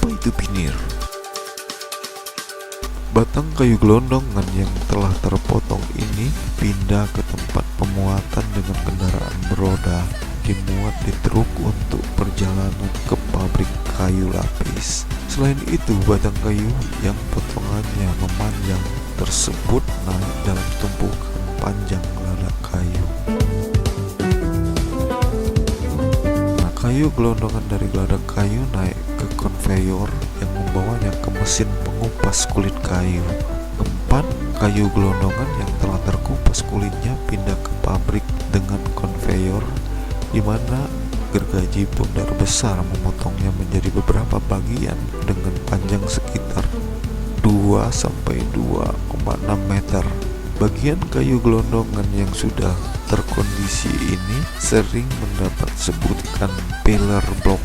Apa itu vinir? Batang kayu gelondongan yang telah terpotong ini pindah ke tempat pemuatan dengan kendaraan beroda, dimuat di truk untuk perjalanan ke pabrik kayu lapis. Selain itu, batang kayu yang potongannya memanjang tersebut naik dalam tumpukan panjang geladak kayu. Kayu gelondongan dari geladak kayu naik ke konveyor yang membawanya ke mesin pengupas kulit kayu. Keempat, kayu gelondongan yang telah terkupas kulitnya pindah ke pabrik dengan konveyor, di mana gergaji bundar besar memotongnya menjadi beberapa bagian dengan panjang sekitar 2-2,6 meter. Bagian kayu gelondongan yang sudah terkondisi ini sering mendapat sebutan pillar block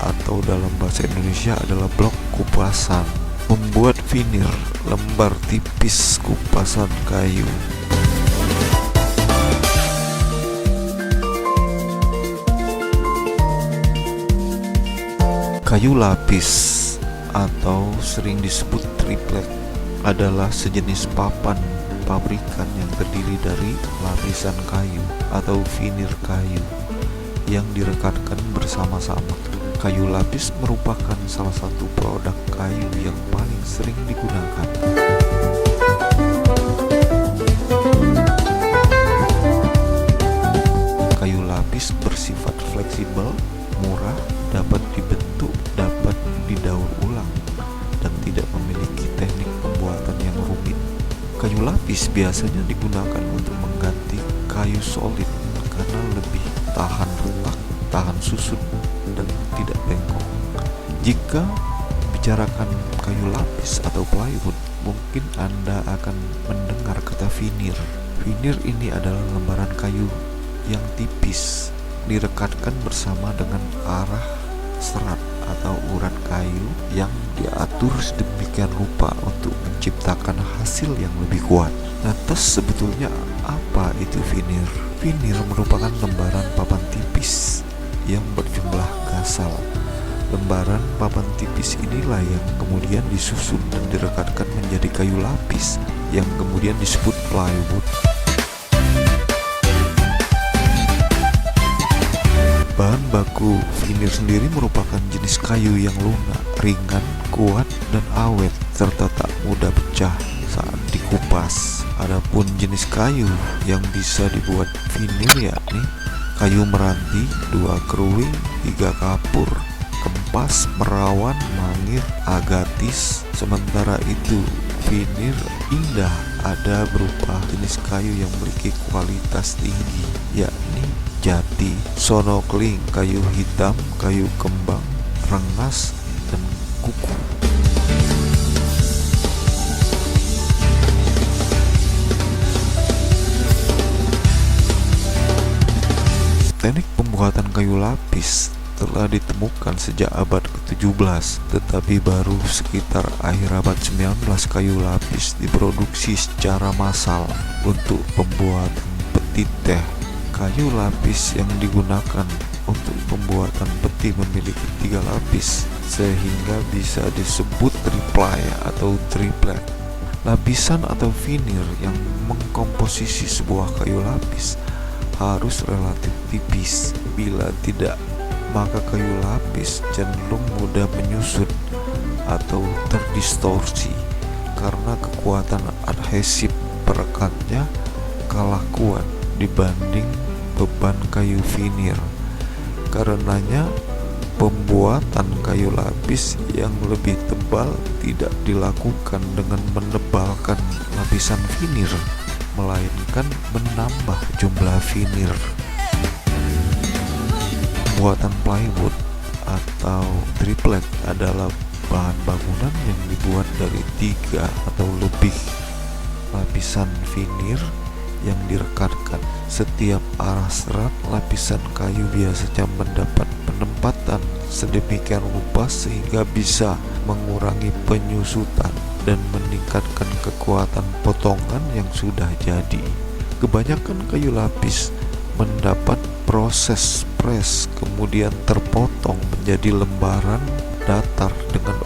atau dalam bahasa Indonesia adalah blok kupasan. Membuat vinir, lembar tipis kupasan kayu. Kayu lapis atau sering disebut triplek adalah sejenis papan pabrikan yang terdiri dari lapisan kayu atau vinir kayu yang direkatkan bersama-sama. Kayu lapis merupakan salah satu produk kayu yang paling sering digunakan. Kayu lapis bersifat fleksibel, murah, dapat dibentuk, dapat didaur ulang, dan tidak memiliki teknik pembuatan yang rumit. Kayu lapis biasanya digunakan untuk mengganti kayu solid karena lebih tahan retak, tahan susut, dan tidak bengkok. Jika bicarakan kayu lapis atau plywood, mungkin Anda akan mendengar kata vinir. Vinir ini adalah lembaran kayu yang tipis, direkatkan bersama dengan arah serat atau urat kayu yang diatur sedemikian rupa untuk menciptakan hasil yang lebih kuat. Lantas sebetulnya apa itu vinir? Vinir merupakan lembaran papan tipis yang berjumlah gasal. Lembaran papan tipis inilah yang kemudian disusun dan direkatkan menjadi kayu lapis yang kemudian disebut plywood. Bahan baku vinir sendiri merupakan jenis kayu yang lunak, ringan, kuat, dan awet, serta tak mudah pecah saat dikupas. Adapun jenis kayu yang bisa dibuat vinir yakni kayu meranti, 2 keruing, 3 kapur, kempas, merawan, mangir, agatis. Sementara itu, vinir indah ada berupa jenis kayu yang memiliki kualitas tinggi, yakni jati, sonokling, kayu hitam, kayu kembang, rengas, dan kuku. Teknik pembuatan kayu lapis telah ditemukan sejak abad ke-17, tetapi baru sekitar akhir abad 19 kayu lapis diproduksi secara massal untuk pembuatan peti teh. Kayu lapis yang digunakan untuk pembuatan peti memiliki 3 lapis, sehingga bisa disebut triply atau triplek. Lapisan atau vinir yang mengkomposisi sebuah kayu lapis harus relatif tipis. Bila tidak, maka kayu lapis cenderung mudah menyusut atau terdistorsi karena kekuatan adhesif perekatnya kalah kuat dibanding beban kayu vinir. Karenanya pembuatan kayu lapis yang lebih tebal tidak dilakukan dengan menebalkan lapisan vinir, melainkan menambah jumlah vinir. Pembuatan plywood atau triplek adalah bahan bangunan yang dibuat dari 3 atau lebih lapisan vinir yang direkatkan. Setiap arah serat lapisan kayu biasanya mendapat penempatan sedemikian rupa sehingga bisa mengurangi penyusutan dan meningkatkan kekuatan potongan yang sudah jadi. Kebanyakan kayu lapis mendapat proses press kemudian terpotong menjadi lembaran datar dengan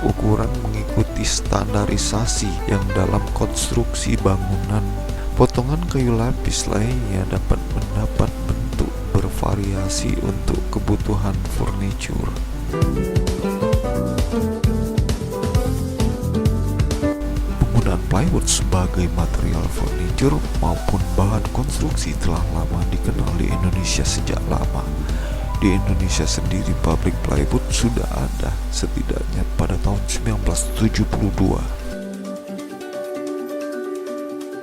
standarisasi yang dalam konstruksi bangunan. Potongan kayu lapis lainnya dapat mendapat bentuk bervariasi untuk kebutuhan furnitur. Penggunaan plywood sebagai material furnitur maupun bahan konstruksi telah lama dikenal di Indonesia sejak lama. Di Indonesia sendiri pabrik plywood sudah ada setidaknya pada tahun 1972.